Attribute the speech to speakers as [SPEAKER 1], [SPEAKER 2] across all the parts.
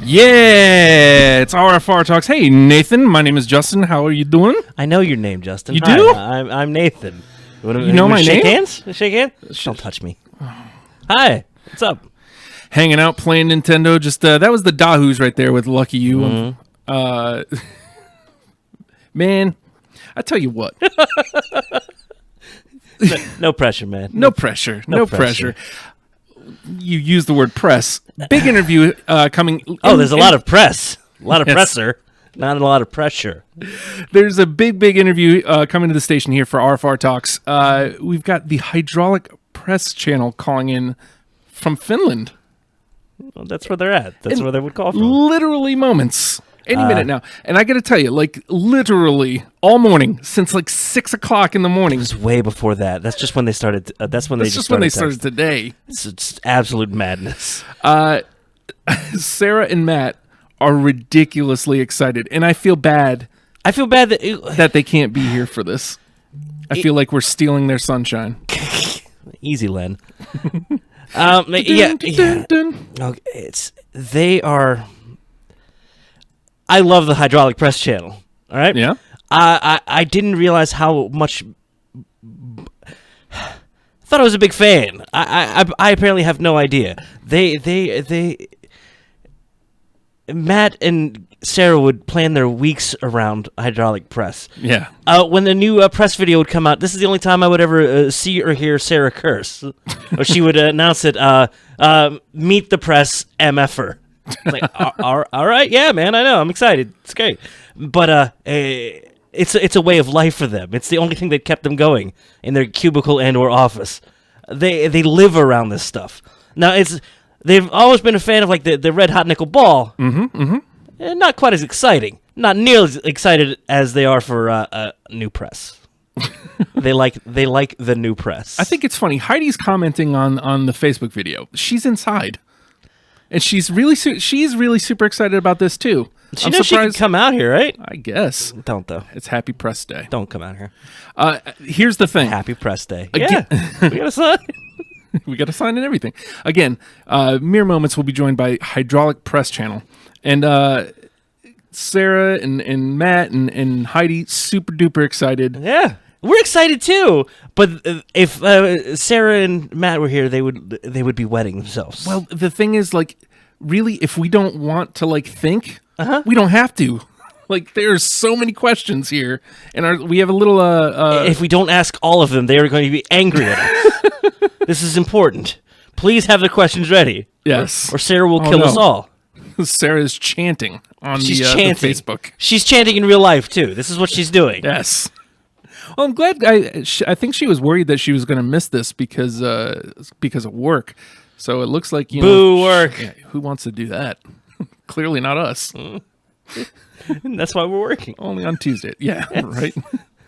[SPEAKER 1] Yeah, it's RFR Talks. Hey, Nathan, my name is Justin. How are you doing?
[SPEAKER 2] I know your name, Justin.
[SPEAKER 1] You
[SPEAKER 2] Hi,
[SPEAKER 1] do?
[SPEAKER 2] I'm Nathan.
[SPEAKER 1] You know my
[SPEAKER 2] shake
[SPEAKER 1] name?
[SPEAKER 2] Hands? Shake hands? Don't touch me. Hi, what's up?
[SPEAKER 1] Hanging out, playing Nintendo. Just that was the Dahoos right there with Lucky You. Man, I tell you what.
[SPEAKER 2] No pressure, man.
[SPEAKER 1] No pressure.
[SPEAKER 2] No
[SPEAKER 1] No
[SPEAKER 2] pressure.
[SPEAKER 1] pressure. You use the word press. Big interview coming.
[SPEAKER 2] There's a lot of press. A lot of
[SPEAKER 1] Yes.
[SPEAKER 2] presser. Not a lot of pressure.
[SPEAKER 1] There's a big interview coming to the station here for RFR Talks. We've got the Hydraulic Press channel calling in from Finland.
[SPEAKER 2] Well, that's where they're at. That's where they would call from.
[SPEAKER 1] Literally moments. Any minute now. And I got to tell you, like, literally all morning, since like 6 o'clock in the morning.
[SPEAKER 2] It was way before that. That's just when they started. That's when
[SPEAKER 1] That's
[SPEAKER 2] they
[SPEAKER 1] just when they started
[SPEAKER 2] texting.
[SPEAKER 1] today.
[SPEAKER 2] It's absolute madness.
[SPEAKER 1] Sarah and Matt are ridiculously excited. And I feel bad
[SPEAKER 2] I feel bad that
[SPEAKER 1] that they can't be here for this. I feel like we're stealing their sunshine.
[SPEAKER 2] easy, Len. Yeah. Okay, they are. I love the Hydraulic Press channel. All right.
[SPEAKER 1] Yeah.
[SPEAKER 2] I didn't realize how much. I thought I was a big fan. I apparently have no idea. Matt and Sarah would plan their weeks around Hydraulic Press.
[SPEAKER 1] Yeah.
[SPEAKER 2] When the new press video would come out, this is the only time I would ever see or hear Sarah curse. Or she would announce it, meet the press, MFer. Like, all right, yeah, man, I know, I'm excited. It's great. But it's a way of life for them. It's the only thing that kept them going in their cubicle and or office. They live around this stuff. Now, they've always been a fan of, like, the Red Hot Nickel Ball. Not quite as exciting. Not nearly as excited as they are for new press. They like the new press.
[SPEAKER 1] I think it's funny. Heidi's commenting on the Facebook video. She's inside. And she's really super excited about this too.
[SPEAKER 2] She knows she can come out here, right?
[SPEAKER 1] I guess.
[SPEAKER 2] Don't, though.
[SPEAKER 1] It's Happy Press Day.
[SPEAKER 2] Don't come out here.
[SPEAKER 1] Here's the thing.
[SPEAKER 2] Happy Press Day.
[SPEAKER 1] Again-
[SPEAKER 2] Yeah, we got a sign.
[SPEAKER 1] We got a sign and everything. Again, mere moments will be joined by Hydraulic Press channel. And Sarah and Matt and Heidi super duper excited.
[SPEAKER 2] Yeah, we're excited too. But if Sarah and Matt were here, they would be wetting themselves.
[SPEAKER 1] Well, the thing is, like, really, if we don't want to, like, think, we don't have to. Like, there's so many questions here, and we have a little.
[SPEAKER 2] If we don't ask all of them, they are going to be angry at us. This is important. Please have the questions ready.
[SPEAKER 1] Yes.
[SPEAKER 2] Or Sarah will kill
[SPEAKER 1] no.
[SPEAKER 2] us all.
[SPEAKER 1] Sarah's chanting on
[SPEAKER 2] She's
[SPEAKER 1] the
[SPEAKER 2] chanting.
[SPEAKER 1] Facebook.
[SPEAKER 2] She's chanting in real life too. This is what she's doing.
[SPEAKER 1] Yes. Well, I'm glad. I think she was worried that she was going to miss this because of work. So it looks like
[SPEAKER 2] Boo work.
[SPEAKER 1] Yeah, who wants to do that? Clearly not us.
[SPEAKER 2] And that's why we're working.
[SPEAKER 1] Only on Tuesday. Yeah, right.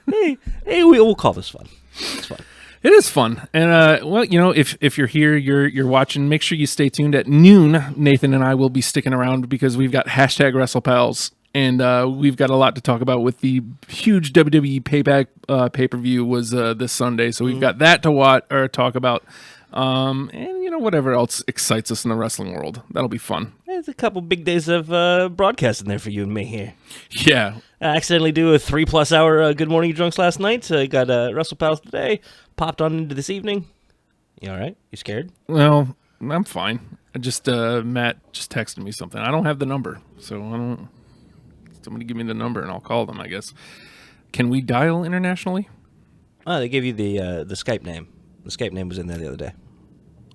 [SPEAKER 2] Hey, we'll call this fun. It's fun.
[SPEAKER 1] It is fun, and well, if you're here, you're watching. Make sure you stay tuned at noon. Nathan and I will be sticking around because we've got hashtag WrestlePals, and we've got a lot to talk about with the huge WWE Payback pay-per-view was this Sunday, so we've got that to watch or talk about, and whatever else excites us in the wrestling world. That'll be fun.
[SPEAKER 2] There's a couple big days of broadcasting there for you and me here.
[SPEAKER 1] Yeah.
[SPEAKER 2] I accidentally do a 3+ hour Good Morning Drunks last night. So I got WrestlePals today. Popped on into this evening. You all right? You scared?
[SPEAKER 1] Well, I'm fine. I just Matt just texted me something. I don't have the number, so I don't. Somebody give me the number and I'll call them. I guess. Can we dial internationally?
[SPEAKER 2] Oh, they gave you the Skype name. The Skype name was in there the other day.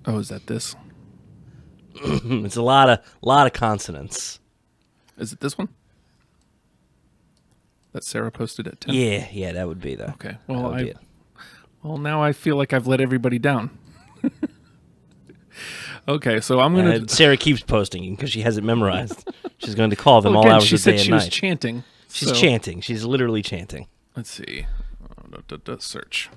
[SPEAKER 1] Oh, is that this?
[SPEAKER 2] It's a lot of consonants.
[SPEAKER 1] Is it this one? That Sarah posted at 10?
[SPEAKER 2] Yeah, that would be though.
[SPEAKER 1] Okay.
[SPEAKER 2] Well,
[SPEAKER 1] Now I feel like I've let everybody down. Okay, so I'm going to...
[SPEAKER 2] Sarah keeps posting because she has it memorized. She's going to call them all
[SPEAKER 1] again,
[SPEAKER 2] hours
[SPEAKER 1] she
[SPEAKER 2] of
[SPEAKER 1] said
[SPEAKER 2] day and
[SPEAKER 1] she
[SPEAKER 2] night.
[SPEAKER 1] was chanting.
[SPEAKER 2] She's
[SPEAKER 1] so-
[SPEAKER 2] chanting. She's literally chanting.
[SPEAKER 1] Let's see. Search.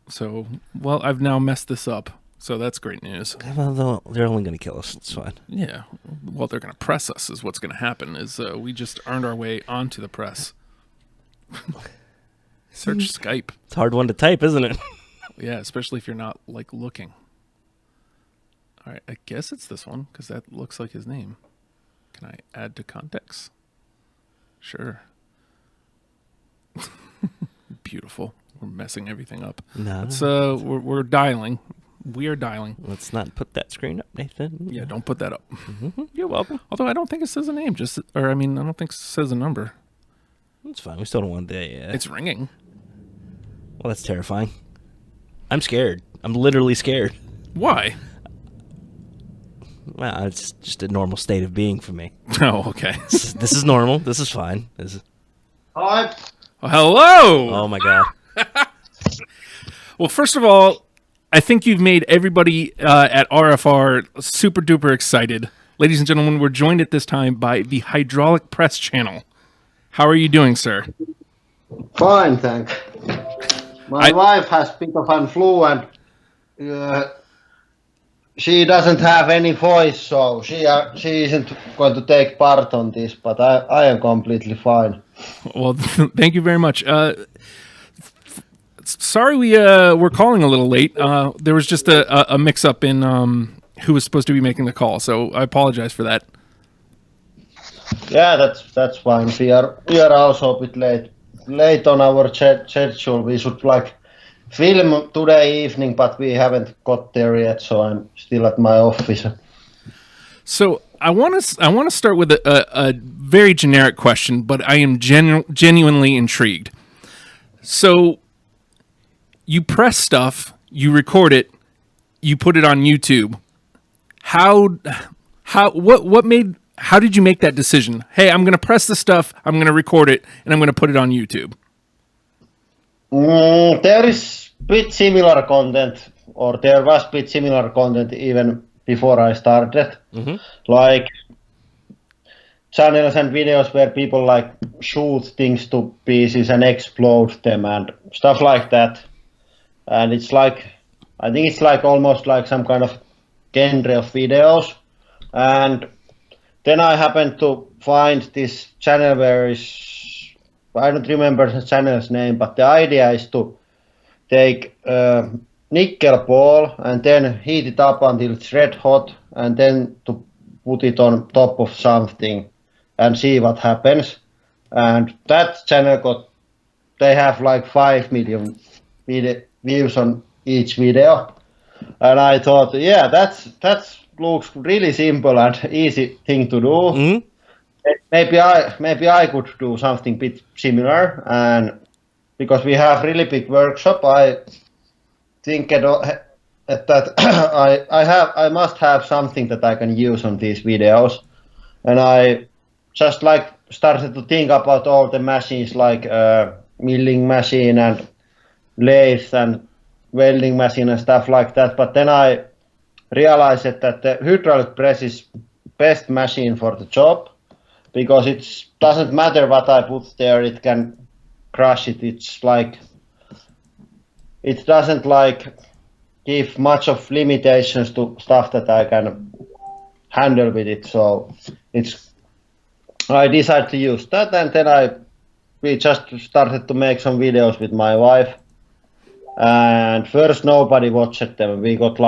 [SPEAKER 1] So, well, I've now messed this up. So that's great news.
[SPEAKER 2] Well, they're only going to kill us. It's fine.
[SPEAKER 1] Yeah. Well, they're going to press us is what's going to happen is we just earned our way onto the press. Search Skype.
[SPEAKER 2] It's a hard one to type, isn't it?
[SPEAKER 1] Yeah, especially if you're not, like, looking. All right, I guess it's this one because that looks like his name. Can I add to context? Sure. Beautiful. We're messing everything up.
[SPEAKER 2] No.
[SPEAKER 1] Let's we're dialing. We are dialing.
[SPEAKER 2] Let's not put that screen up, Nathan.
[SPEAKER 1] Yeah, don't put that up.
[SPEAKER 2] You're welcome.
[SPEAKER 1] Although I don't think it says a name, I don't think it says a number.
[SPEAKER 2] It's fine. We still don't want that.
[SPEAKER 1] It's ringing.
[SPEAKER 2] Well, that's terrifying. I'm scared. I'm literally scared.
[SPEAKER 1] Why?
[SPEAKER 2] Well, it's just a normal state of being for me.
[SPEAKER 1] Oh, okay.
[SPEAKER 2] This is normal. This is fine.
[SPEAKER 3] Hi.
[SPEAKER 1] Oh, hello.
[SPEAKER 2] Oh my god.
[SPEAKER 1] Well, first of all, I think you've made everybody at RFR super duper excited. Ladies and gentlemen, we're joined at this time by the Hydraulic Press channel. How are you doing, sir?
[SPEAKER 3] Fine, thanks. My wife has a bit of a flu and she doesn't have any voice, so she isn't going to take part on this, but I am completely fine.
[SPEAKER 1] Well, thank you very much. Sorry we're calling a little late. There was just a mix-up in who was supposed to be making the call, so I apologize for that.
[SPEAKER 3] Yeah, that's fine. We are also a bit late on our schedule. We should film today evening, but we haven't got there yet, so I'm still at my office.
[SPEAKER 1] So I want to start with a very generic question, but I am genuinely intrigued. So you press stuff, you record it, you put it on YouTube. How did you make that decision? Hey, I'm going to press the stuff, I'm going to record it, and I'm going to put it on YouTube.
[SPEAKER 3] There is bit similar content, or there was bit similar content even before I started.
[SPEAKER 2] Mm-hmm.
[SPEAKER 3] Like channels and videos where people shoot things to pieces and explode them and stuff like that. And it's I think it's almost like some kind of genre of videos. And then I happened to find this channel where I don't remember the channel's name, but the idea is to take nickel ball and then heat it up until it's red hot and then to put it on top of something and see what happens. And that channel they have 5 million views on each video. And I thought, yeah, that looks really simple and easy thing to do.
[SPEAKER 2] Mm-hmm.
[SPEAKER 3] Maybe I could do something bit similar, and because we have really big workshop, I think that I must have something that I can use on these videos, and I just started to think about all the machines milling machine and lathe and welding machine and stuff like that. But then I realized that the hydraulic press is best machine for the job. Because it doesn't matter what I put there, it can crush it. It's it doesn't give much of limitations to stuff that I can handle with it. So I decided to use that, and then we just started to make some videos with my wife. And first nobody watched them. We got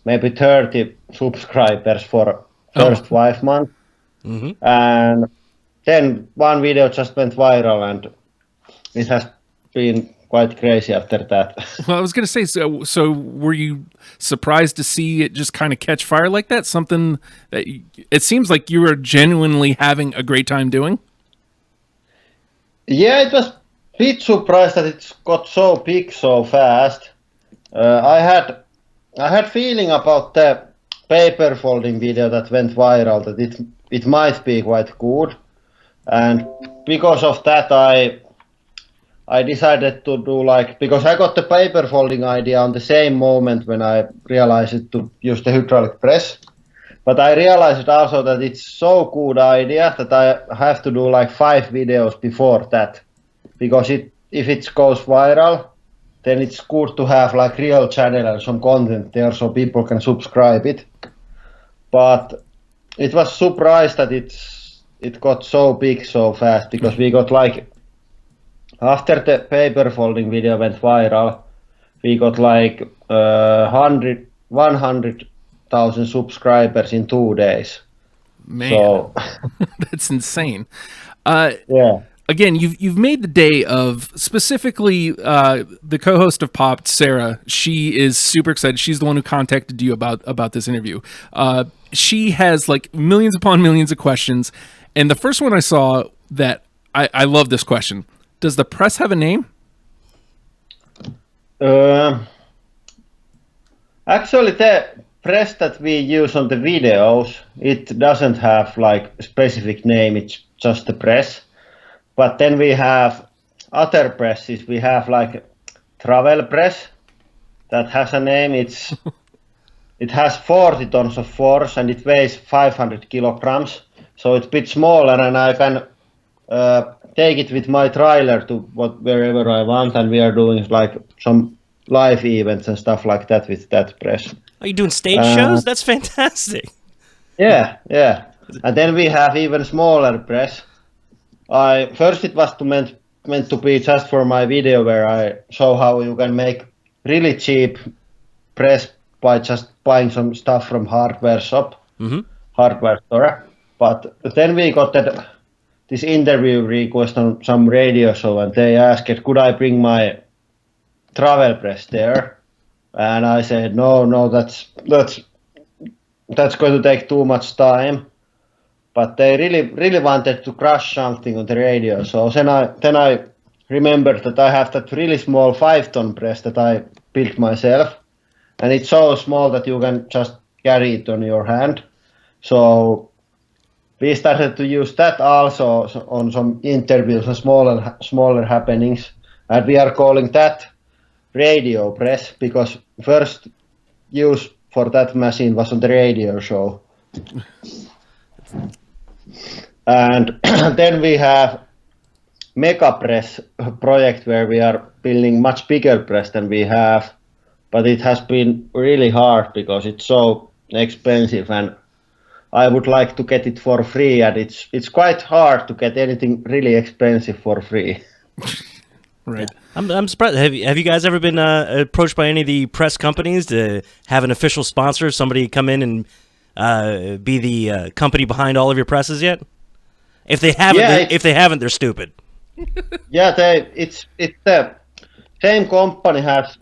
[SPEAKER 3] maybe 30 subscribers for first 5 months.
[SPEAKER 2] Mm-hmm.
[SPEAKER 3] And then one video just went viral, and it has been quite crazy after that.
[SPEAKER 1] Well, I was going to say, so were you surprised to see it just kind of catch fire like that? Something that it seems like you were genuinely having a great time doing?
[SPEAKER 3] Yeah, it was a bit surprised that it got so big so fast. I had feeling about the paper folding video that went viral that it might be quite good, and because of that I decided to do because I got the paper folding idea on the same moment when I realized to use the hydraulic press, but I realized also that it's so good idea that I have to do 5 videos before that, because if it goes viral, then it's good to have real channel and some content there so people can subscribe it. But it was surprised that it got so big so fast, because we got after the paper folding video went viral, we got 100 100,000 subscribers in 2 days.
[SPEAKER 1] Man,
[SPEAKER 3] So
[SPEAKER 1] that's insane.
[SPEAKER 3] yeah.
[SPEAKER 1] Again, you've made the day of specifically the co-host of Popped, Sarah. She is super excited. She's the one who contacted you about this interview. She has like millions upon millions of questions, and the first one I saw that I love this question: does the press have a name?
[SPEAKER 3] Actually, the press that we use on the videos, it doesn't have like a specific name. It's just the press. But then we have other presses. We have like travel press that has a name. It has 40 tons of force and it weighs 500 kilograms. So it's a bit smaller, and I can take it with my trailer to wherever I want. And we are doing like some live events and stuff like that with that press.
[SPEAKER 2] Are you doing stage shows? That's fantastic.
[SPEAKER 3] Yeah. And then we have even smaller press. First it was meant to be just for my video where I show how you can make really cheap press by just buying some stuff from hardware shop, hardware store. But then we got this interview request on some radio show, and they asked, could I bring my travel press there? And I said, no, that's going to take too much time. But they really wanted to crush something on the radio. So then I remembered that I have that really small 5-ton press that I built myself, and it's so small that you can just carry it on your hand. So we started to use that also on some interviews and smaller happenings, and we are calling that radio press because first use for that machine was on the radio show. And then we have Mega Press project where we are building much bigger press than we have, but it has been really hard because it's so expensive, and I would like to get it for free, and it's quite hard to get anything really expensive for free.
[SPEAKER 1] Right.
[SPEAKER 2] I'm surprised. Have you guys ever been approached by any of the press companies to have an official sponsor, somebody come in and be the company behind all of your presses yet? If they haven't, they're stupid.
[SPEAKER 3] Yeah, it's the same company has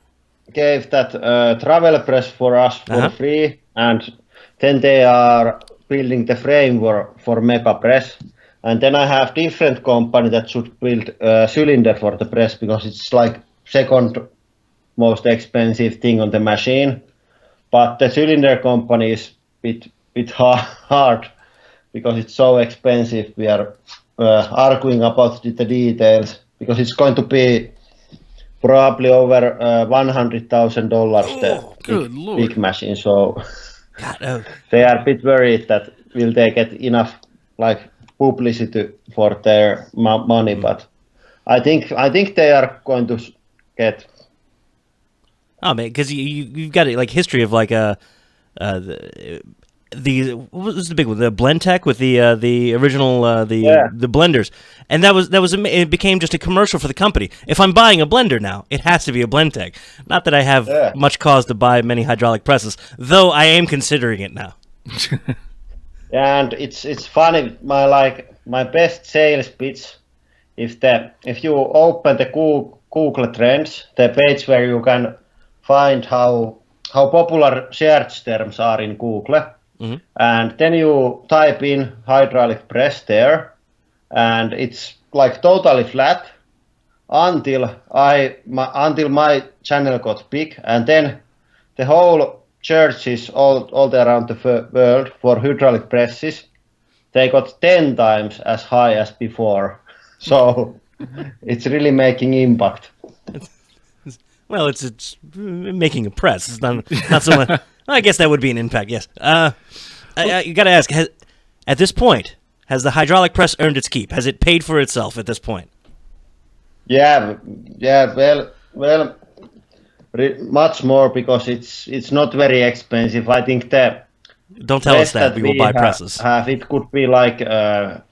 [SPEAKER 3] gave that travel press for us for free, and then they are building the framework for Mega Press. And then I have different company that should build a cylinder for the press because it's like second most expensive thing on the machine. But the cylinder company is bit hard because it's so expensive. We are arguing about the details because it's going to be probably over $100,000 the big machine. So they are a bit worried that will they get enough like publicity for their money, but I think they are going to get.
[SPEAKER 2] Oh man, because you've got like history of like the what was the big one, the Blendtec with the original the blenders, and that was it became just a commercial for the company. If I'm buying a blender now, it has to be a Blendtec. Not that I have much cause to buy many hydraulic presses, though I am considering it now.
[SPEAKER 3] And it's funny, my best sales pitch, if you open the Google Trends, the page where you can find how popular search terms are in Google, and then you type in hydraulic press there, and it's like totally flat until my channel got big, and then the whole churches all around the world for hydraulic presses, they got 10 times as high as before. So it's really making impact.
[SPEAKER 2] Well, it's making a press. It's not so much. I guess that would be an impact. Yes. You got to ask. At this point, has the hydraulic press earned its keep? Has it paid for itself at this point?
[SPEAKER 3] Yeah. Well. Much more because it's not very expensive. I think the
[SPEAKER 2] don't tell us that we will buy presses.
[SPEAKER 3] It could be like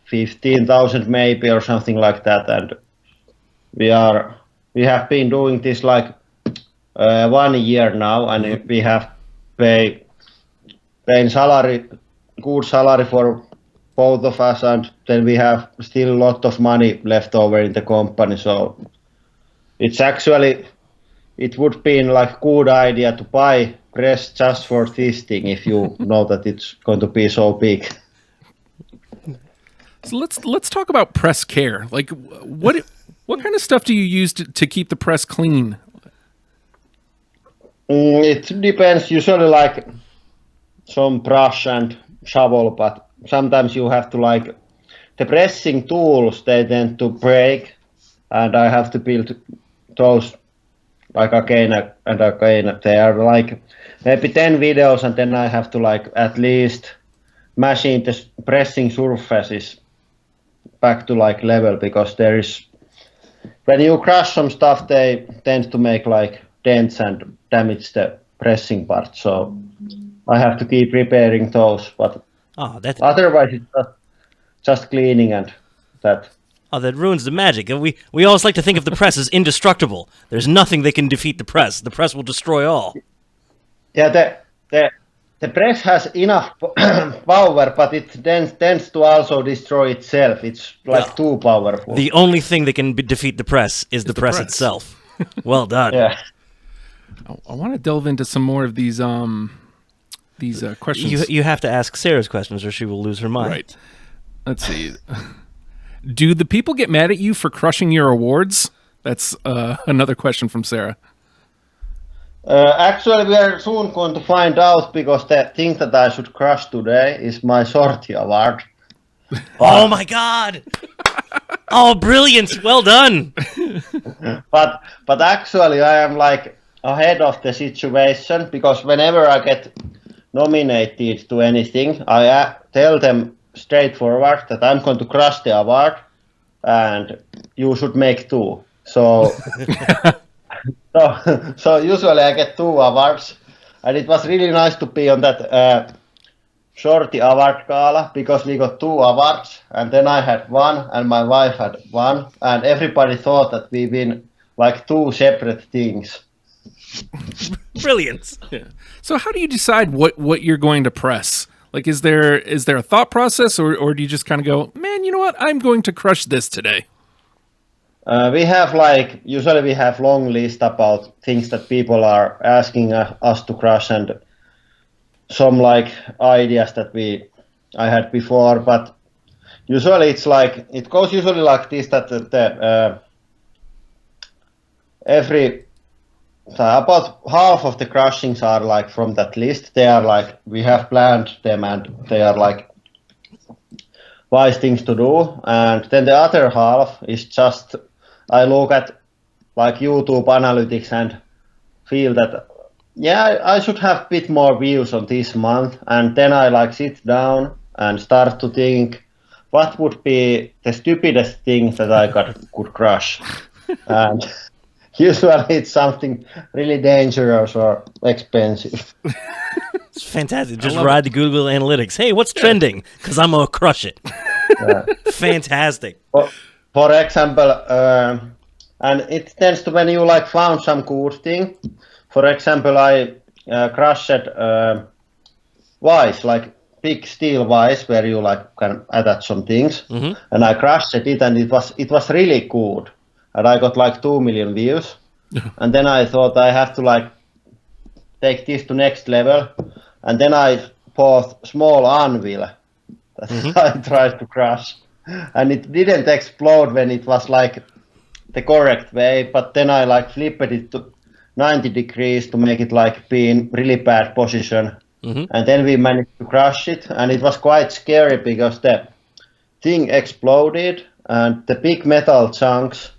[SPEAKER 3] 15,000 maybe or something like that, and we have been doing this like 1 year now, and we have paid paying good salary for both of us, and then we have still a lot of money left over in the company. So it's actually, it would be like good idea to buy press just for this thing if you know that it's going to be so big.
[SPEAKER 1] So let's talk about press care. Like, what kind of stuff do you use to keep the press clean?
[SPEAKER 3] It depends. Usually, like some brush and shovel, but sometimes you have to like the pressing tools. They tend to break, and I have to build those like again and again. They are like maybe 10 videos, and then I have to like at least machine the pressing surfaces back to like level, because there is, when you crush some stuff, they tend to make like dents and damage the pressing part. So I have to keep repairing those, but otherwise it's just cleaning and that.
[SPEAKER 2] Oh, that ruins the magic. We always like to think of the press as indestructible. There's nothing that can defeat the press. The press will destroy all.
[SPEAKER 3] Yeah, the press has enough power, but it tends to also destroy itself. It's like too powerful.
[SPEAKER 2] The only thing that can defeat the press is the press itself. Well done.
[SPEAKER 3] Yeah.
[SPEAKER 1] I want to delve into some more of these questions.
[SPEAKER 2] You have to ask Sarah's questions, or she will lose her mind.
[SPEAKER 1] Right. Let's see. Do the people get mad at you for crushing your awards? That's another question from Sarah.
[SPEAKER 3] Actually, we are soon going to find out, because the thing that I should crush today is my sortie award.
[SPEAKER 2] Oh my god! Oh, brilliant! Well done.
[SPEAKER 3] But actually, I am like ahead of the situation, because whenever I get nominated to anything, I tell them straightforward that I'm going to crush the award, and you should make 2. So. So usually I get 2 awards, and it was really nice to be on that shorty award gala, because we got 2 awards, and then I had 1 and my wife had 1, and everybody thought that we win like 2 separate things.
[SPEAKER 2] Brilliant.
[SPEAKER 1] Yeah. So how do you decide what you're going to press? Like, is there a thought process, or do you just kind of go, man, you know what, I'm going to crush this today?
[SPEAKER 3] We have like, usually we have long list about things that people are asking us to crush, and some like ideas that I had before, but usually it's like, it goes usually like this, that about half of the crushings are like from that list. They are like, we have planned them, and they are like wise things to do, and then the other half is just, I look at like YouTube analytics and feel that, yeah, I should have a bit more views on this month, and then I like sit down and start to think what would be the stupidest thing that I could crush. And usually it's something really dangerous or expensive.
[SPEAKER 2] It's fantastic. Just ride the Google Analytics. Hey, what's trending? Because I'm going to crush it.
[SPEAKER 3] Yeah.
[SPEAKER 2] Fantastic.
[SPEAKER 3] For example, and it tends to, when you like found some good thing. For example, I crushed vise, like big steel vise, where you like can attach some things, and I crushed it, and it was really good, and I got like 2 million views, and then I thought I have to like take this to next level, and then I bought small anvil that I tried to crush. And it didn't explode when it was like the correct way, but then I like flipped it to 90 degrees to make it like be in really bad position. And then we managed to crush it, and it was quite scary because the thing exploded, and the big metal chunks,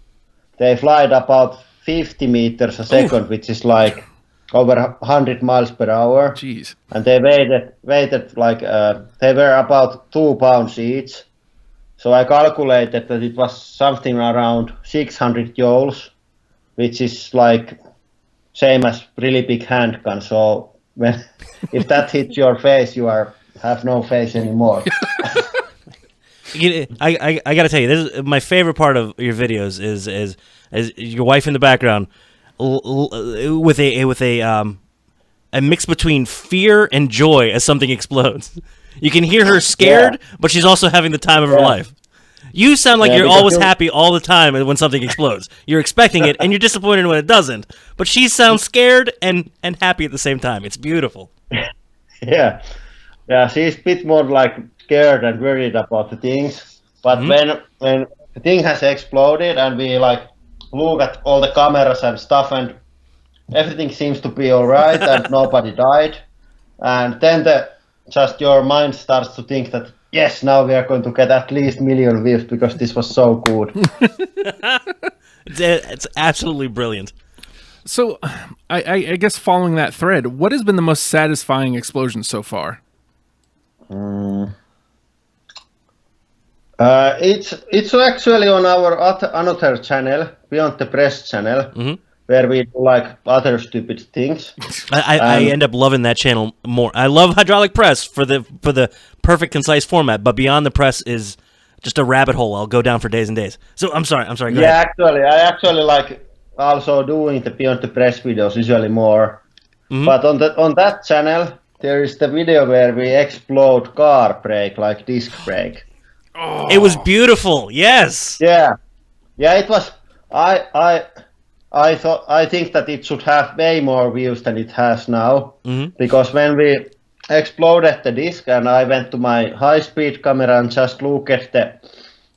[SPEAKER 3] they flied about 50 meters a second, which is like over 100 miles per hour.
[SPEAKER 1] Jeez.
[SPEAKER 3] And they weighted like, they were about 2 pounds each. So I calculated that it was something around 600 joules, which is like same as really big handgun. So if that hits your face, you have no face anymore.
[SPEAKER 2] I got to tell you, this is my favorite part of your videos is your wife in the background with a a mix between fear and joy as something explodes. You can hear her scared, but she's also having the time of her life. You sound like you're always happy all the time when something explodes. You're expecting it, and you're disappointed when it doesn't. But she sounds scared and happy at the same time. It's beautiful.
[SPEAKER 3] Yeah, she's a bit more like scared and worried about the things. But when the thing has exploded and we like look at all the cameras and stuff, and everything seems to be all right and nobody died, and then just your mind starts to think that yes, now we are going to get at least 1 million views because this was so good.
[SPEAKER 2] It's absolutely brilliant.
[SPEAKER 1] So, I guess following that thread, what has been the most satisfying explosion so far?
[SPEAKER 3] It's actually on our another channel, Beyond the Press channel, where we do like other stupid things.
[SPEAKER 2] I end up loving that channel more. I love Hydraulic Press for the perfect, concise format, but Beyond the Press is just a rabbit hole I'll go down for days and days. So I'm sorry. Go ahead.
[SPEAKER 3] I actually like also doing the Beyond the Press videos usually more. But on that channel, there is the video where we explode car brake, like disc brake.
[SPEAKER 2] Oh. It was beautiful. Yes.
[SPEAKER 3] Yeah, it was. I think that it should have way more views than it has now, because when we exploded the disc and I went to my high-speed camera and just look at the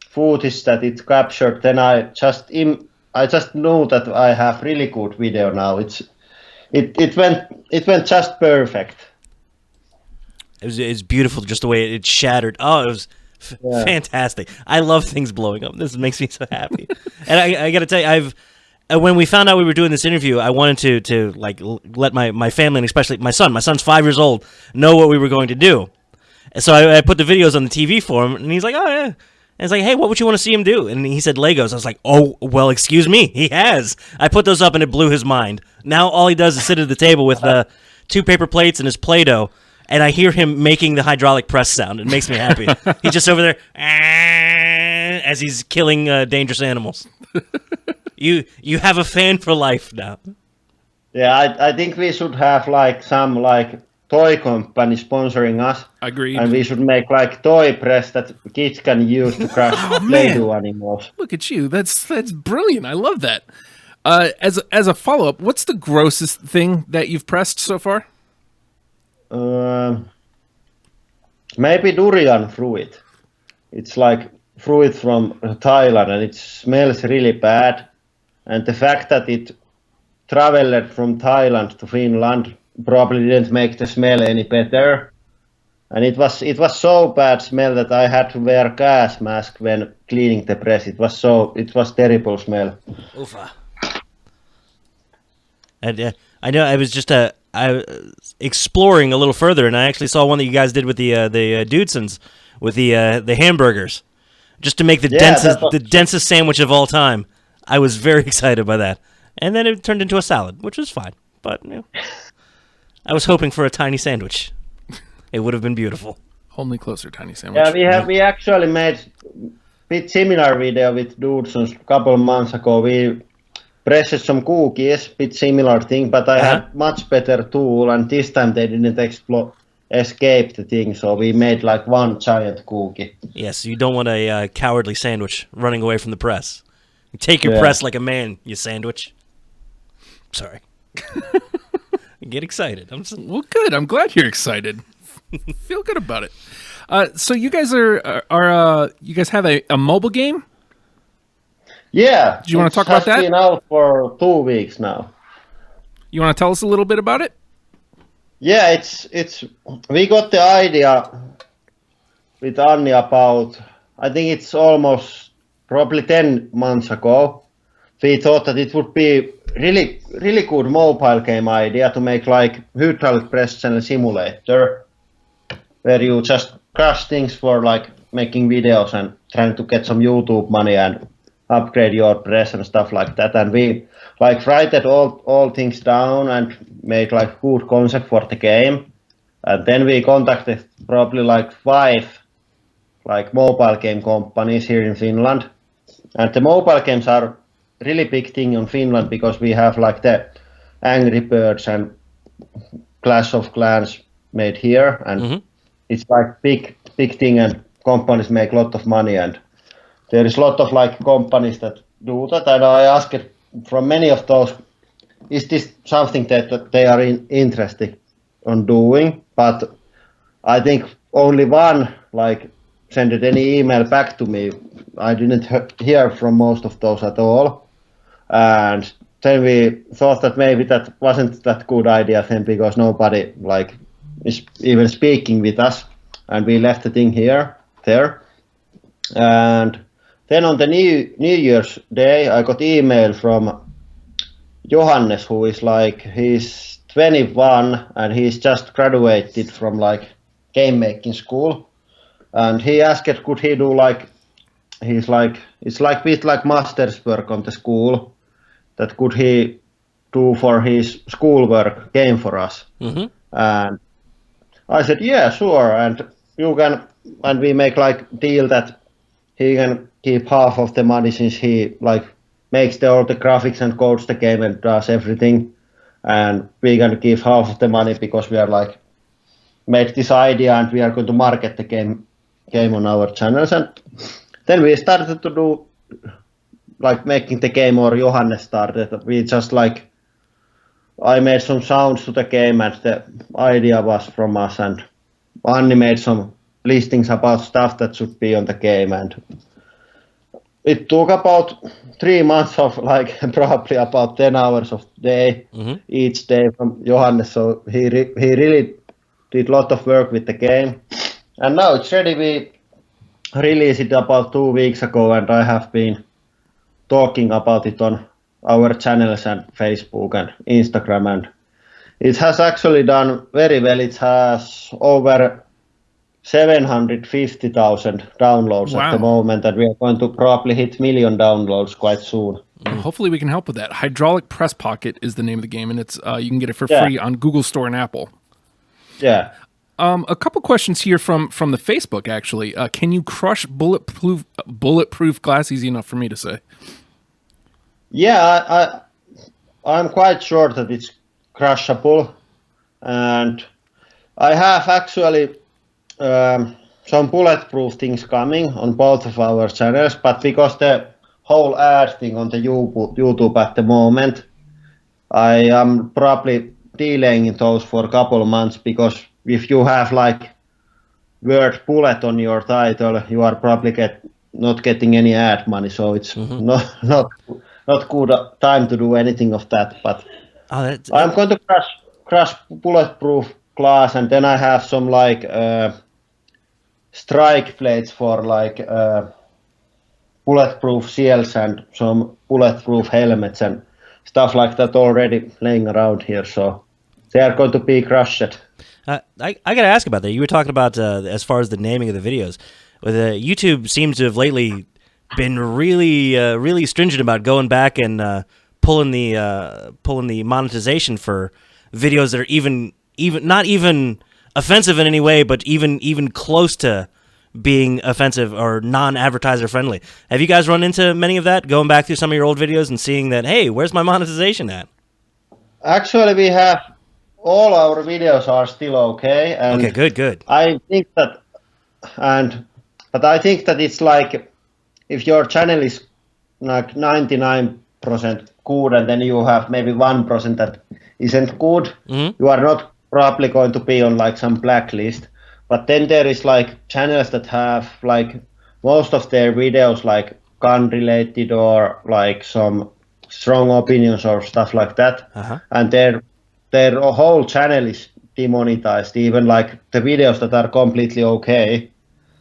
[SPEAKER 3] footage that it captured, then I just knew that I have really good video now. It went just perfect.
[SPEAKER 2] It's beautiful, just the way it shattered. Oh, it was fantastic. I love things blowing up. This makes me so happy. And I got to tell you, when we found out we were doing this interview, I wanted to like let my family, and especially my son. My son's 5 years old, know what we were going to do. And so I put the videos on the TV for him, and he's like, "Oh yeah." And it's like, "Hey, what would you want to see him do?" And he said Legos. I was like, "Oh, well, excuse me, he has." I put those up, and it blew his mind. Now all he does is sit at the table with 2 paper plates and his Play-Doh. And I hear him making the hydraulic press sound. It makes me happy. He's just over there as he's killing dangerous animals. You have a fan for life now.
[SPEAKER 3] Yeah, I think we should have like some like toy company sponsoring us.
[SPEAKER 1] Agreed.
[SPEAKER 3] And we should make like toy press that kids can use to crash Play-Doh animals.
[SPEAKER 1] Look at you. That's brilliant. I love that. As a follow-up, what's the grossest thing that you've pressed so far?
[SPEAKER 3] Maybe durian fruit. It's like fruit from Thailand and it smells really bad. And the fact that it traveled from Thailand to Finland probably didn't make the smell any better. And it was so bad smell that I had to wear gas mask when cleaning the press. It was terrible smell.
[SPEAKER 2] Oofa. And I know I was just I was exploring a little further, and I actually saw one that you guys did with the Dudesons, with the hamburgers, just to make the densest sandwich of all time. I was very excited by that, and then it turned into a salad, which was fine. But I was hoping for a tiny sandwich. It would have been beautiful.
[SPEAKER 1] Hold me closer, tiny sandwich.
[SPEAKER 3] Yeah, we actually made a bit similar video with Dudesons a couple of months ago. We pressed some cookies, bit similar thing, but I had much better tool, and this time they didn't escape the thing, so we made like one giant cookie.
[SPEAKER 2] Yes, you don't want a cowardly sandwich running away from the press. You take your press like a man, you sandwich. Sorry. Get excited.
[SPEAKER 1] Well, good. I'm glad you're excited. Feel good about it. So you guys you guys have a mobile game?
[SPEAKER 3] Yeah.
[SPEAKER 1] Do you want to talk about that?
[SPEAKER 3] It's been out for 2 weeks now.
[SPEAKER 1] You want to tell us a little bit about it?
[SPEAKER 3] Yeah, it's we got the idea with Anni about, I think it's almost probably 10 months ago. We thought that it would be really good mobile game idea to make like hydraulic press channel simulator, where you just crash things for like making videos and trying to get some YouTube money and upgrade your press and stuff like that. And we like write all things down and made like good concept for the game. And then we contacted probably like 5 like mobile game companies here in Finland. And the mobile games are really big thing in Finland because we have like the Angry Birds and Clash of Clans made here, and it's like big thing, and companies make a lot of money, and there is a lot of like companies that do that, and I asked from many of those, is this something that they are interested on doing? But I think only one like sent any email back to me. I didn't hear from most of those at all, and then we thought that maybe that wasn't that good idea then, because nobody like is even speaking with us, and we left the thing there. And then on the New Year's Day, I got email from Johannes, who is like, he's 21 and he's just graduated from like game making school, and he asked could he do like, he's like, it's like bit like master's work on the school, that could he do for his schoolwork game for us. And I said yeah, sure, and you can, and we make like deal that he can keep half of the money, since he like makes all the graphics and codes the game and does everything, and we can give half of the money because we are like made this idea and we are going to market the game on our channels. And then we started to do like making the game, or Johannes started. We just like, I made some sounds to the game and the idea was from us, and Anni made some listings about stuff that should be on the game, and it took about 3 months of like probably about 10 hours of day each day from Johannes. So he really did a lot of work with the game, and now it's ready. We released it about 2 weeks ago, and I have been talking about it on our channels and Facebook and Instagram, and it has actually done very well. It has over 750,000 downloads at the moment, and we are going to probably hit 1 million downloads quite soon.
[SPEAKER 1] Hopefully we can help with that. Hydraulic Press Pocket is the name of the game, and it's you can get it for free on Google Store and Apple.
[SPEAKER 3] Yeah.
[SPEAKER 1] A couple questions here from the Facebook, actually. Can you crush bulletproof glass? Easy enough for me to say.
[SPEAKER 3] Yeah, I'm quite sure that it's crushable, and I have actually some bulletproof things coming on both of our channels, but because the whole ad thing on the YouTube at the moment, I am probably delaying those for a couple of months, because if you have like word bullet on your title, you are probably not getting any ad money, so it's not good time to do anything of that. But I'm going to crush bulletproof glass, and then I have some like strike plates for like bulletproof shields and some bulletproof helmets and stuff like that already laying around here, so they are going to be crushed.
[SPEAKER 2] I got to ask about that. You were talking about as far as the naming of the videos. YouTube seems to have lately been really stringent about going back and pulling the monetization for videos that are even not even offensive in any way, but even close to being offensive or non-advertiser friendly. Have you guys run into many of that, going back through some of your old videos and seeing that, hey, where's my monetization at?
[SPEAKER 3] Actually, we have all our videos are still okay. And
[SPEAKER 2] okay, good.
[SPEAKER 3] I think that, but I think that it's like, if your channel is like 99% good, and then you have maybe 1% that isn't good, you are not probably going to be on like some blacklist. But then there is like channels that have like most of their videos like gun related, or like some strong opinions or stuff like that, and their whole channel is demonetized, even like the videos that are completely okay.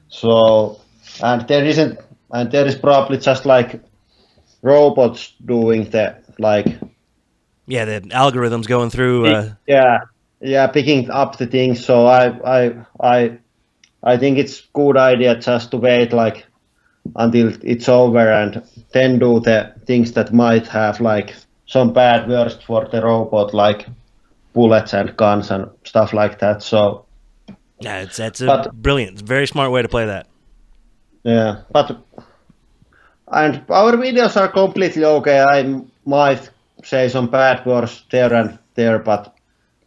[SPEAKER 3] So, and there is probably just like robots doing the like,
[SPEAKER 2] the algorithms going through
[SPEAKER 3] picking up the things. So I think it's good idea just to wait like until it's over, and then do the things that might have like some bad words for the robot, like bullets and guns and stuff like that. So
[SPEAKER 2] yeah, that's a brilliant, very smart way to play that.
[SPEAKER 3] Yeah, and our videos are completely okay. I might say some bad words there and there, but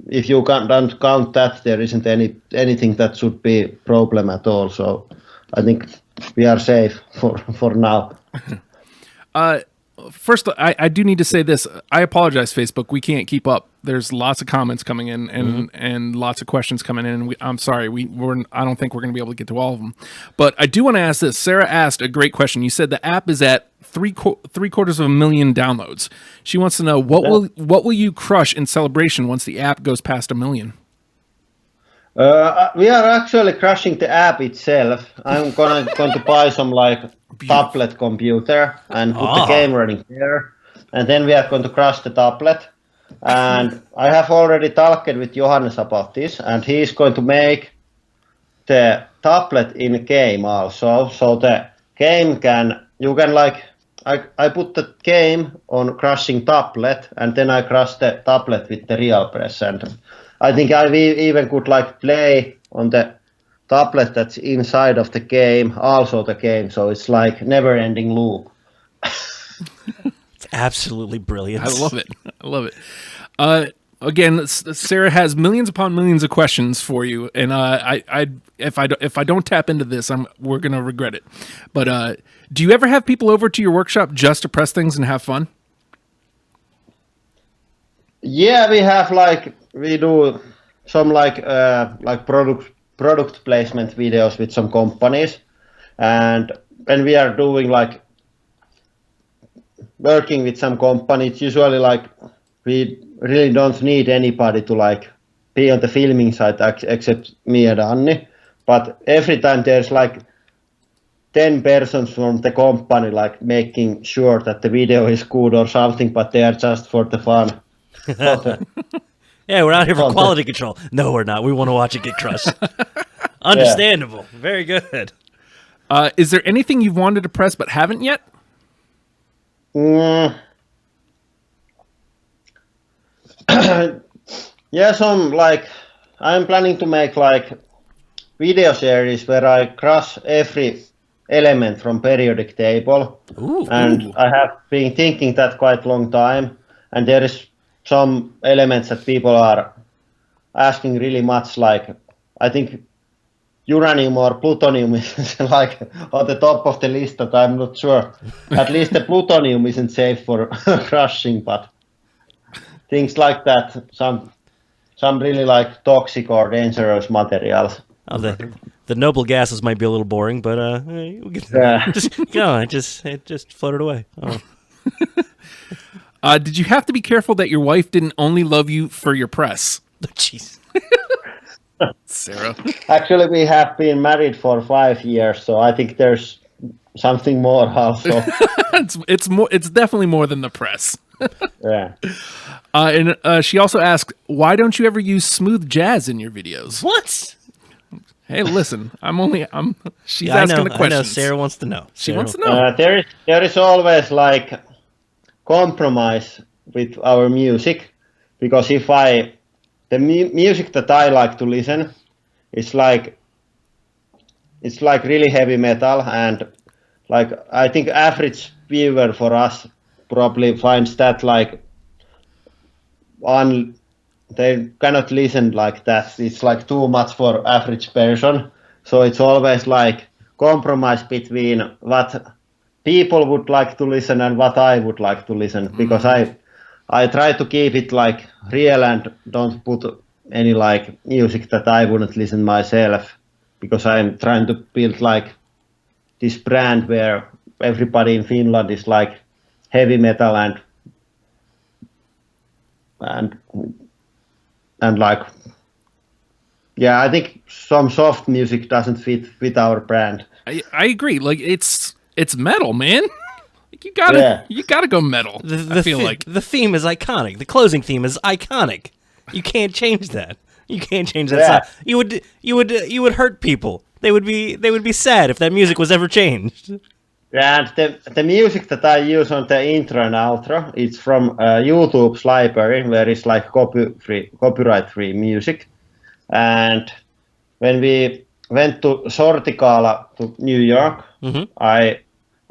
[SPEAKER 3] if you don't count that, there isn't anything that should be problem at all. So I think we are safe for now.
[SPEAKER 1] First, I do need to say this. I apologize, Facebook. We can't keep up. There's lots of comments coming in and lots of questions coming in. And I'm sorry. I don't think we're going to be able to get to all of them. But I do want to ask this. Sarah asked a great question. You said the app is at three quarters of a million downloads. She wants to know what will you crush in celebration once the app goes past 1 million?
[SPEAKER 3] We are actually crashing the app itself. I'm going to buy some tablet computer and put the game running there, and then we are going to crash the tablet. And I have already talked with Johannes about this, and he is going to make the tablet in game also. So the game I put the game on crashing tablet, and then I crash the tablet with the real press. And I think I even could play on the tablet that's inside of the game, also the game. So it's like never-ending loop.
[SPEAKER 2] It's absolutely brilliant.
[SPEAKER 1] I love it. I love it. Again, Sarah has millions upon millions of questions for you, and if I don't tap into this, we're gonna regret it. But do you ever have people over to your workshop just to press things and have fun?
[SPEAKER 3] Yeah, we have we do some product placement videos with some companies, and when we are doing working with some company, it's usually we really don't need anybody to be on the filming side except me and Anni. But every time there's 10 persons from the company making sure that the video is good or something, but they are just for the fun.
[SPEAKER 2] Yeah, we're out here for quality control. No, we're not. We want to watch it get crushed. Understandable. Yeah. Very good.
[SPEAKER 1] Is there anything you've wanted to press but haven't yet?
[SPEAKER 3] Yeah, I'm planning to make video series where I crush every element from periodic table. And I have been thinking that quite a long time, and there is some elements that people are asking really much, I think uranium or plutonium is on the top of the list, that I'm not sure. At least the plutonium isn't safe for crushing, but things like that, some really toxic or dangerous materials.
[SPEAKER 2] Oh, the noble gases might be a little boring, but just floated away. Oh.
[SPEAKER 1] Did you have to be careful that your wife didn't only love you for your press?
[SPEAKER 2] Jeez.
[SPEAKER 1] Sarah.
[SPEAKER 3] Actually, we have been married for 5 years, so I think there's something more also.
[SPEAKER 1] It's definitely more than the press.
[SPEAKER 3] Yeah.
[SPEAKER 1] And she also asked, why don't you ever use smooth jazz in your videos?
[SPEAKER 2] What?
[SPEAKER 1] Hey, listen, she's asking the questions.
[SPEAKER 2] I know. Sarah wants to know.
[SPEAKER 1] She wants to know.
[SPEAKER 3] There is always compromise with our music, because if the music that I like to listen is it's really heavy metal, and I think average viewer for us probably finds that they cannot listen like that. It's too much for average person. So it's always compromise between what people would like to listen and what I would like to listen, because I try to keep it real and don't put any music that I wouldn't listen myself, because I'm trying to build this brand where everybody in Finland is heavy metal and yeah, I think some soft music doesn't fit with our brand.
[SPEAKER 1] I agree. It's metal, man. You gotta go metal. I feel
[SPEAKER 2] the theme is iconic. The closing theme is iconic. You can't change that. You can't change that.
[SPEAKER 3] Yeah.
[SPEAKER 2] You would hurt people. They would be sad if that music was ever changed.
[SPEAKER 3] Yeah, and the music that I use on the intro and outro, it's from YouTube's library, where it's copyright-free music. And when we went to Sortikala to New York, I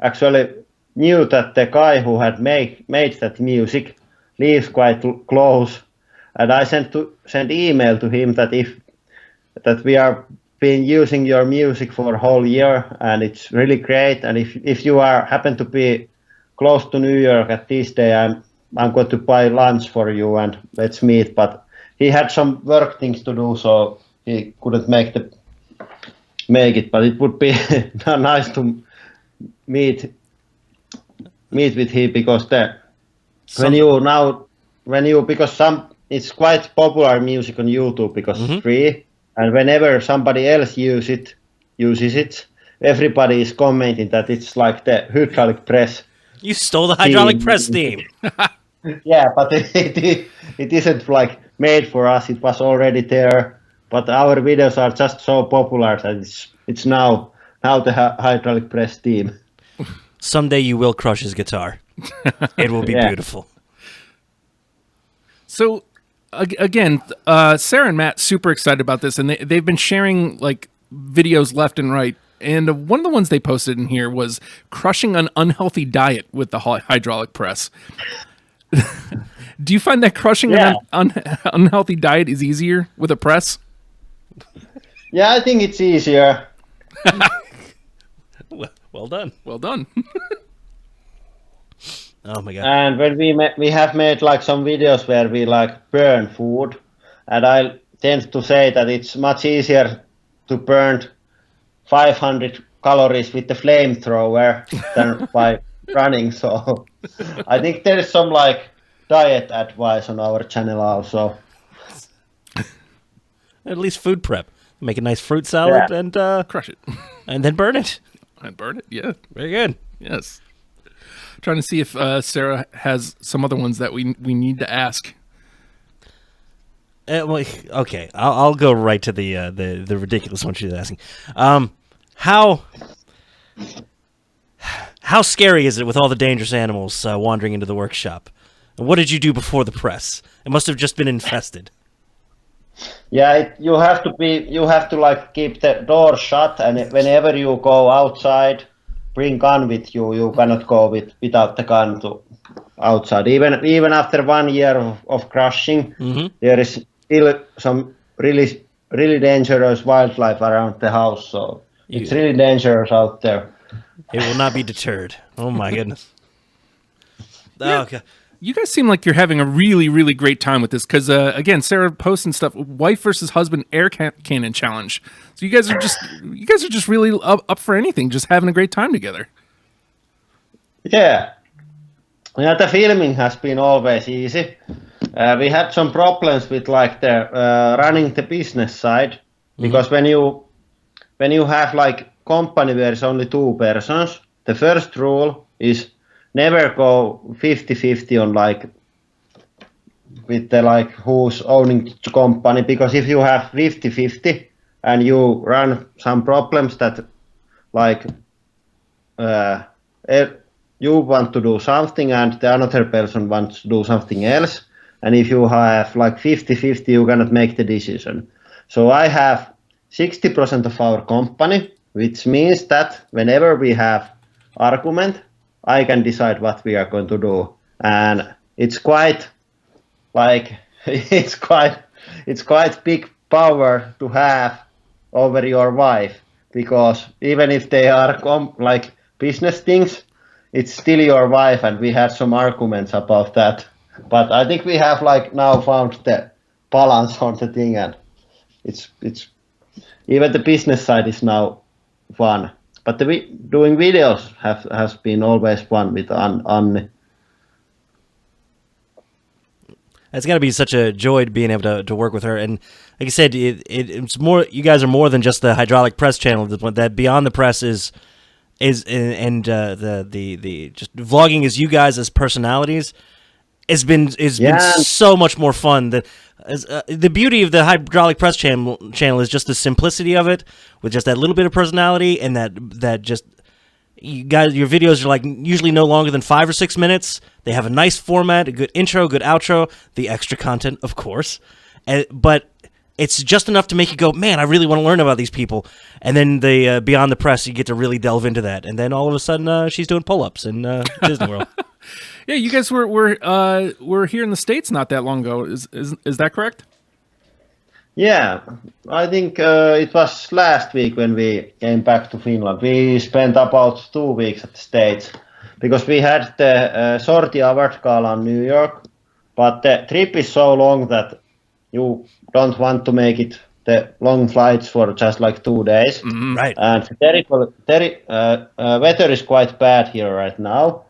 [SPEAKER 3] actually knew that the guy who had made that music lives quite close, and I sent email to him that we are been using your music for a whole year, and it's really great. And if you happen to be close to New York at this day, I'm going to buy lunch for you and let's meet. But he had some work things to do, so he couldn't make it. But it would be nice to meet with him, because it's quite popular music on YouTube because it's free, and whenever somebody else uses it, everybody is commenting that it's like the hydraulic press.
[SPEAKER 2] You stole the hydraulic press theme.
[SPEAKER 3] Yeah, but it isn't like made for us. It was already there, but our videos are just so popular that it's now the hydraulic press theme.
[SPEAKER 2] Someday you will crush his guitar. It will be beautiful.
[SPEAKER 1] So, again, Sarah and Matt super excited about this, and they've been sharing like videos left and right. And one of the ones they posted in here was crushing an unhealthy diet with the hydraulic press. Do you find that crushing an unhealthy diet is easier with a press?
[SPEAKER 3] Yeah, I think it's easier.
[SPEAKER 2] Well done.
[SPEAKER 1] Well done.
[SPEAKER 2] Oh my god.
[SPEAKER 3] And when we have made like some videos where we like burn food, and I tend to say that it's much easier to burn 500 calories with the flamethrower than by running. So I think there is some like diet advice on our channel also.
[SPEAKER 2] At least food prep. Make a nice fruit salad and
[SPEAKER 1] Crush it.
[SPEAKER 2] and then burn it.
[SPEAKER 1] And burn it, yeah.
[SPEAKER 2] Very good.
[SPEAKER 1] Yes. Trying to see if Sarah has some other ones that we need to ask.
[SPEAKER 2] Well, okay, I'll go right to the ridiculous one she's asking. How scary is it with all the dangerous animals wandering into the workshop? And what did you do before the press? It must have just been infested.
[SPEAKER 3] Yeah, you have to like keep the door shut, and whenever you go outside, bring gun with you. You cannot go without the gun to outside. Even after 1 year of crushing, there is still some really dangerous wildlife around the house. So it's really dangerous out there.
[SPEAKER 2] It will not be deterred. Oh my goodness.
[SPEAKER 1] Yeah.
[SPEAKER 2] Okay.
[SPEAKER 1] You guys seem like you're having a really, really great time with this because, again, Sarah posting stuff, wife versus husband air cannon challenge. So you guys are just really up for anything, just having a great time together.
[SPEAKER 3] Yeah. Yeah, the filming has been always easy. We had some problems with like the running the business side, because when you have like company where it's only 2 persons, the first rule is never go 50-50 on like with the like who's owning the company, because if you have 50-50 and you run some problems that like you want to do something and the another person wants to do something else, and if you have like 50-50 you cannot make the decision. So I have 60% of our company, which means that whenever we have argument, I can decide what we are going to do, and it's quite like it's quite big power to have over your wife, because even if they are like business things, it's still your wife, and we had some arguments about that. But I think we have like now found the balance on the thing, and it's even the business side is now fun. But doing videos has been always fun with Anni.
[SPEAKER 2] It's got to be such a joy being able to work with her. And like I said, it's more. You guys are more than just the hydraulic press channel. That Beyond the Press is the just vlogging as you guys as personalities has been so much more fun. The beauty of the hydraulic press channel is just the simplicity of it, with just that little bit of personality, and that just you guys, your videos are like usually no longer than 5 or 6 minutes. They have a nice format, a good intro, good outro, the extra content, of course, but it's just enough to make you go, man, I really want to learn about these people. And then the Beyond the Press, you get to really delve into that, and then all of a sudden she's doing pull-ups in Disney World.
[SPEAKER 1] Yeah, you guys were here in the States not that long ago. Is that correct?
[SPEAKER 3] Yeah, I think it was last week when we came back to Finland. We spent about 2 weeks at the States because we had the Sorti Award Gala in New York, but the trip is so long that you don't want to make it the long flights for just like 2 days.
[SPEAKER 2] Right.
[SPEAKER 3] And weather is quite bad here right now.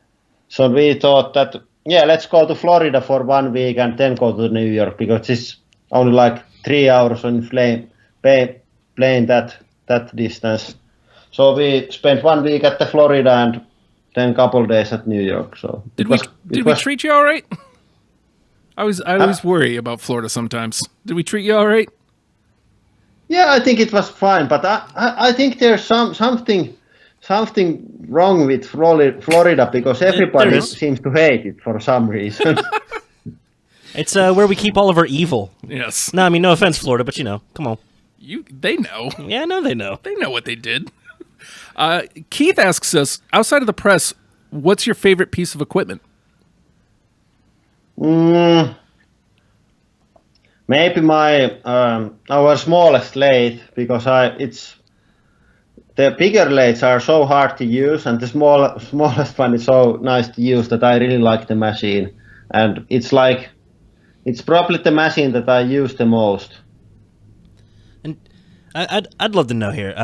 [SPEAKER 3] So we thought that, yeah, let's go to Florida for 1 week and then go to New York because it's only like 3 hours on plane that distance. So we spent 1 week at the Florida and then a couple days at New York. So
[SPEAKER 1] Did we treat you all right? I always worry about Florida sometimes. Did we treat you all right?
[SPEAKER 3] Yeah, I think it was fine, but I think there's something wrong with Florida because everybody seems to hate it for some reason.
[SPEAKER 2] It's where we keep all of our evil.
[SPEAKER 1] Yes.
[SPEAKER 2] No, I mean, no offense, Florida, but come on.
[SPEAKER 1] They know.
[SPEAKER 2] Yeah, I know they know.
[SPEAKER 1] They know what they did. Keith asks us, outside of the press, what's your favorite piece of equipment?
[SPEAKER 3] Maybe my our smallest lathe because the bigger lathes are so hard to use and the smallest one is so nice to use that I really like the machine, and it's probably the machine that I use the most.
[SPEAKER 2] And I'd love to know here.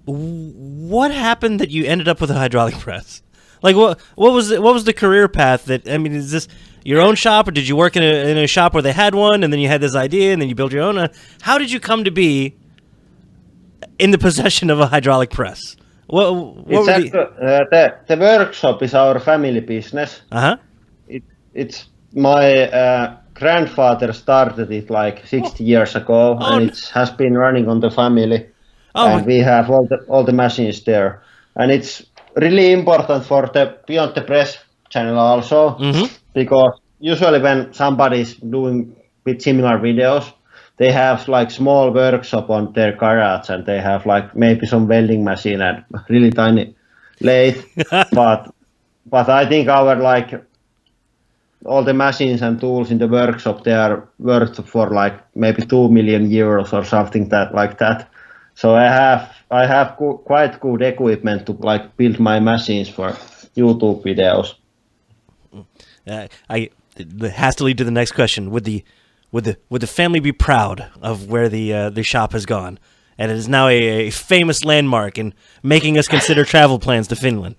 [SPEAKER 2] What happened that you ended up with a hydraulic press? Like what was the career path that, I mean, is this your own shop, or did you work in a shop where they had one and then you had this idea and then you built your own? How did you come to be in the possession of a hydraulic press?
[SPEAKER 3] The workshop is our family business.
[SPEAKER 2] Uh-huh.
[SPEAKER 3] It's my grandfather started it like 60 years ago, and it has been running on the family. And we have all the machines there, and it's really important for the Beyond the Press channel also, because usually when somebody's doing with similar videos, they have like small workshop on their garage and they have like maybe some welding machine and really tiny lathe. but I think our like all the machines and tools in the workshop, they are worth for like maybe 2 million euros or something like that. So I have quite good equipment to like build my machines for YouTube videos.
[SPEAKER 2] It has to lead to the next question. Would the family be proud of where the shop has gone? And it is now a famous landmark in making us consider travel plans to Finland.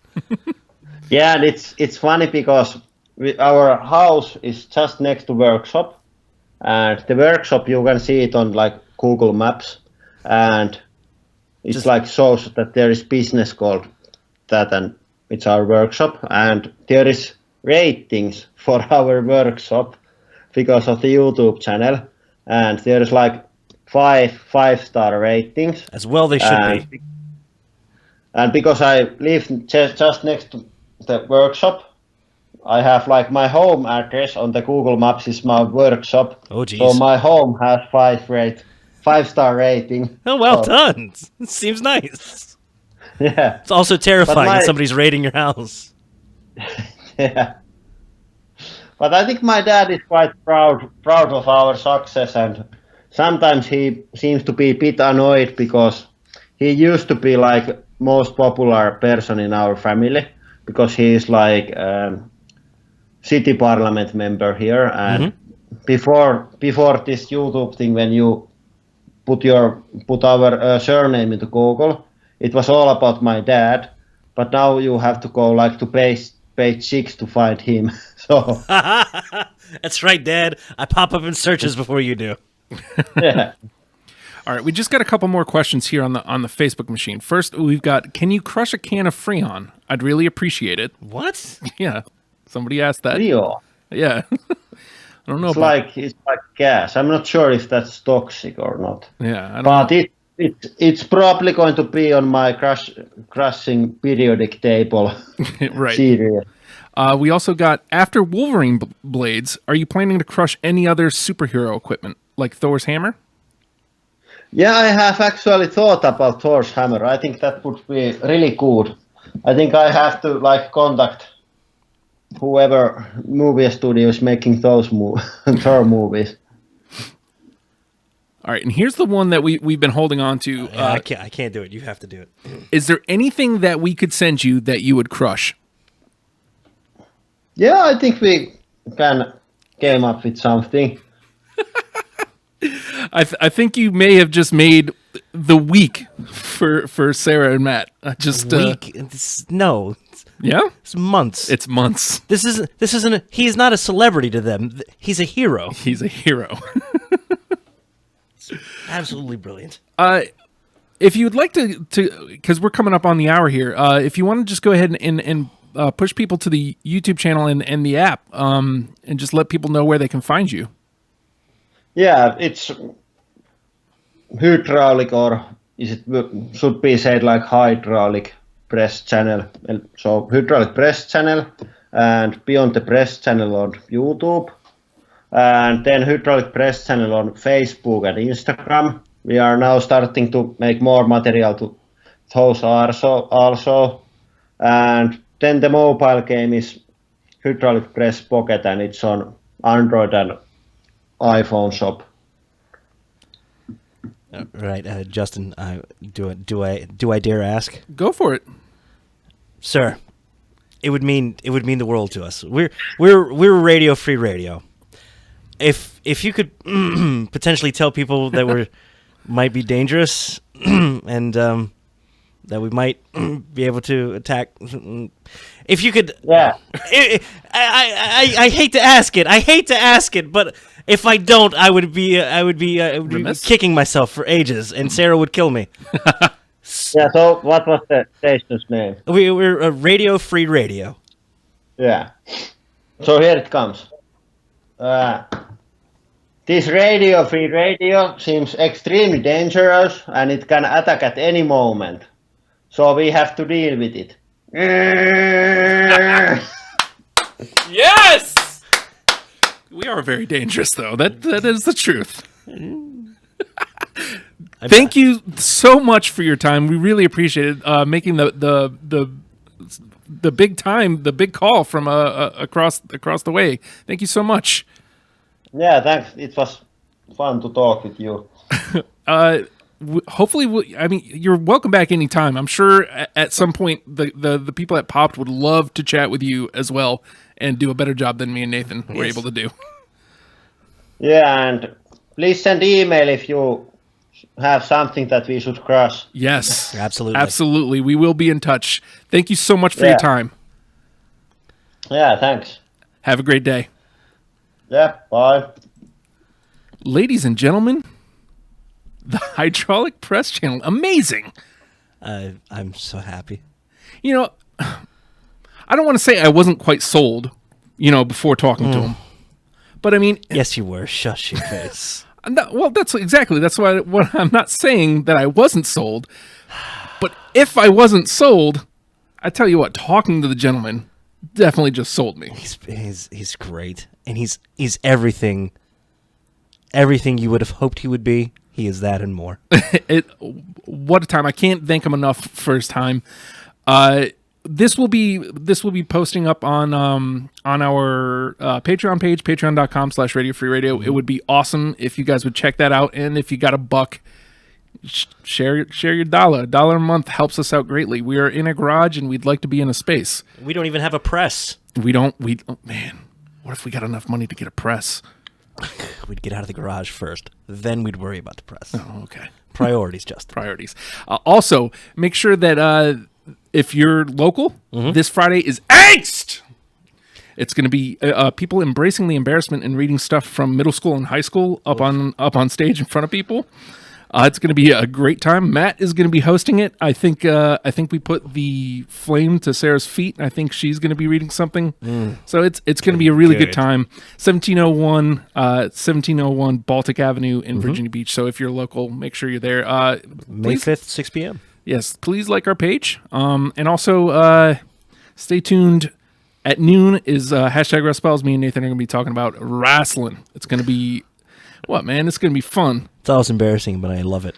[SPEAKER 3] Yeah, and it's funny because our house is just next to workshop, and the workshop you can see it on like Google Maps, and it's like shows that there is business called that, and it's our workshop, and there is ratings for our workshop because of the YouTube channel, and there is like five-star ratings.
[SPEAKER 2] As well they should be.
[SPEAKER 3] And because I live just next to the workshop, I have like my home address on the Google Maps is my workshop.
[SPEAKER 2] Oh, geez.
[SPEAKER 3] So my home has 5-star rating.
[SPEAKER 2] Oh, well done. It seems nice.
[SPEAKER 3] Yeah.
[SPEAKER 2] It's also terrifying when somebody's raiding your house.
[SPEAKER 3] Yeah. But I think my dad is quite proud of our success, and sometimes he seems to be a bit annoyed because he used to be like most popular person in our family because he is like city parliament member here, and before this YouTube thing, when you put our surname into Google, it was all about my dad, but now you have to go like to page 6 to find him. So
[SPEAKER 2] that's right, Dad. I pop up in searches before you do.
[SPEAKER 3] Yeah.
[SPEAKER 1] All right, we just got a couple more questions here on the Facebook machine. First, we've got, can you crush a can of Freon? I'd really appreciate it.
[SPEAKER 2] What?
[SPEAKER 1] Yeah, somebody asked that.
[SPEAKER 3] Freon?
[SPEAKER 1] Yeah. I don't know.
[SPEAKER 3] It's like gas. I'm not sure if that's toxic or not.
[SPEAKER 1] Yeah, I don't
[SPEAKER 3] but
[SPEAKER 1] know.
[SPEAKER 3] It's probably going to be on my crushing periodic table
[SPEAKER 1] right.
[SPEAKER 3] series.
[SPEAKER 1] We also got, after Wolverine blades, are you planning to crush any other superhero equipment, like Thor's hammer?
[SPEAKER 3] Yeah, I have actually thought about Thor's hammer. I think that would be really good. I think I have to like contact whoever movie studio is making those Thor movies.
[SPEAKER 1] All right, and here's the one that we've been holding on to.
[SPEAKER 2] I can't do it. You have to do it.
[SPEAKER 1] Is there anything that we could send you that you would crush?
[SPEAKER 3] Yeah, I think we came up with something.
[SPEAKER 1] I think you may have just made the week for Sarah and Matt.
[SPEAKER 2] Week? No.
[SPEAKER 1] Yeah,
[SPEAKER 2] It's months.
[SPEAKER 1] it's months.
[SPEAKER 2] This isn't. He's not a celebrity to them. He's a hero.
[SPEAKER 1] He's a hero.
[SPEAKER 2] Absolutely brilliant.
[SPEAKER 1] If you'd like to, because we're coming up on the hour here, if you want to just go ahead and push people to the YouTube channel and the app, and just let people know where they can find you.
[SPEAKER 3] Yeah, it's hydraulic, or should be said like hydraulic press channel. So hydraulic press channel, and Beyond the Press channel on YouTube, and then hydraulic press channel on Facebook and Instagram. We are now starting to make more material to those also, and then the mobile game is Hydraulic Press Pocket, and it's on Android and iPhone shop.
[SPEAKER 2] Right, Justin. Do I dare ask?
[SPEAKER 1] Go for it.
[SPEAKER 2] Sir, it would mean the world to us. We're radio free radio. If you could potentially tell people that we might be dangerous and that we might be able to attack. If you could,
[SPEAKER 3] Yeah.
[SPEAKER 2] I hate to ask it, but if I don't, I would be
[SPEAKER 1] Remiss?
[SPEAKER 2] kicking myself for ages, and Sarah would kill me.
[SPEAKER 3] Yeah, so what was the station's name?
[SPEAKER 2] We're a radio free radio.
[SPEAKER 3] Yeah. So here it comes. This radio-free radio seems extremely dangerous, and it can attack at any moment. So we have to deal with it.
[SPEAKER 1] Yes! We are very dangerous, though. That is the truth. Thank you so much for your time. We really appreciate it. Making the big call from across the way. Thank you so much.
[SPEAKER 3] Yeah, thanks. It was fun to talk with you.
[SPEAKER 1] Hopefully, I mean, you're welcome back anytime. I'm sure at some point the people at Popped would love to chat with you as well and do a better job than me and Nathan were able to do.
[SPEAKER 3] Yeah, and please send email if you have something that we should crush.
[SPEAKER 1] Yes,
[SPEAKER 2] Absolutely.
[SPEAKER 1] absolutely. We will be in touch. Thank you so much for your time.
[SPEAKER 3] Yeah, thanks.
[SPEAKER 1] Have a great day.
[SPEAKER 3] Yeah, bye.
[SPEAKER 1] Ladies and gentlemen, the Hydraulic Press channel. Amazing.
[SPEAKER 2] I'm so happy.
[SPEAKER 1] You know, I don't want to say I wasn't quite sold, before talking to him. But I mean,
[SPEAKER 2] Yes, you were. Shush your face.
[SPEAKER 1] well, that's why what I'm not saying that I wasn't sold. But if I wasn't sold, I tell you what, talking to the gentleman definitely just sold me.
[SPEAKER 2] He's great, and he's everything you would have hoped he would be. He is that and more.
[SPEAKER 1] What a time! I can't thank him enough for his time. This will be posting up on our Patreon page, patreon.com/Radio Free Radio. It would be awesome if you guys would check that out, and if you got a buck, share your dollar. $1 a month helps us out greatly. We are in a garage, and we'd like to be in a space.
[SPEAKER 2] We don't even have a press.
[SPEAKER 1] Man, what if we got enough money to get a press?
[SPEAKER 2] We'd get out of the garage first. Then we'd worry about the press.
[SPEAKER 1] Oh, okay.
[SPEAKER 2] Priorities, Justin.
[SPEAKER 1] Priorities. Also, make sure that if you're local, this Friday is Angst! It's going to be people embracing the embarrassment and reading stuff from middle school and high school up on stage in front of people. It's going to be a great time. Matt is going to be hosting it. I think we put the flame to Sarah's feet. I think she's going to be reading something. So it's going to be a really good time. 1701 Baltic Avenue in Virginia Beach. So if you're local, make sure you're there.
[SPEAKER 2] May 5th, 6 p.m.
[SPEAKER 1] Yes, please like our page. And also stay tuned. At noon is hashtag WrestlePals. Me and Nathan are going to be talking about wrestling. It's going to be, man? It's going to be fun.
[SPEAKER 2] It's always embarrassing, but I love it.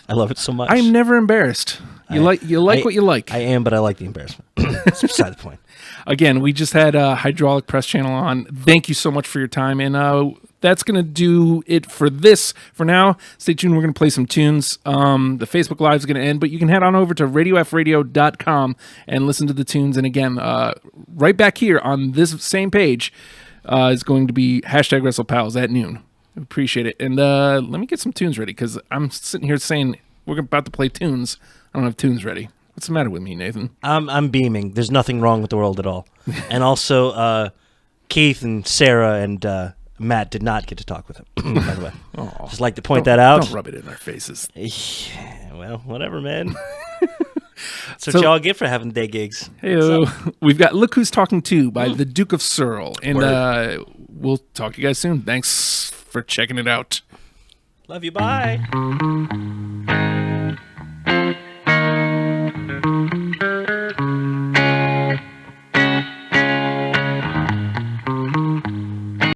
[SPEAKER 2] I love it so much.
[SPEAKER 1] I'm never embarrassed. You like what you like.
[SPEAKER 2] I am, but I like the embarrassment. It's beside the point.
[SPEAKER 1] Again, we just had Hydraulic Press Channel on. Thank you so much for your time. And that's going to do it for this. For now, stay tuned. We're going to play some tunes. The Facebook Live is going to end, but you can head on over to radiofradio.com and listen to the tunes. And again, right back here on this same page is going to be #WrestlePals at noon. Appreciate it. And let me get some tunes ready because I'm sitting here saying we're about to play tunes. I don't have tunes ready. What's the matter with me, Nathan?
[SPEAKER 2] I'm beaming. There's nothing wrong with the world at all. And also, Keith and Sarah and Matt did not get to talk with him, by the way.
[SPEAKER 1] Aww.
[SPEAKER 2] Just like to point that out.
[SPEAKER 1] Don't rub it in our faces.
[SPEAKER 2] Yeah, well, whatever, man. That's what y'all get for having day gigs.
[SPEAKER 1] Hey, we've got Look Who's Talking To by the Duke of Searle. And we'll talk to you guys soon. Thanks for checking it out.
[SPEAKER 2] Love you. Bye.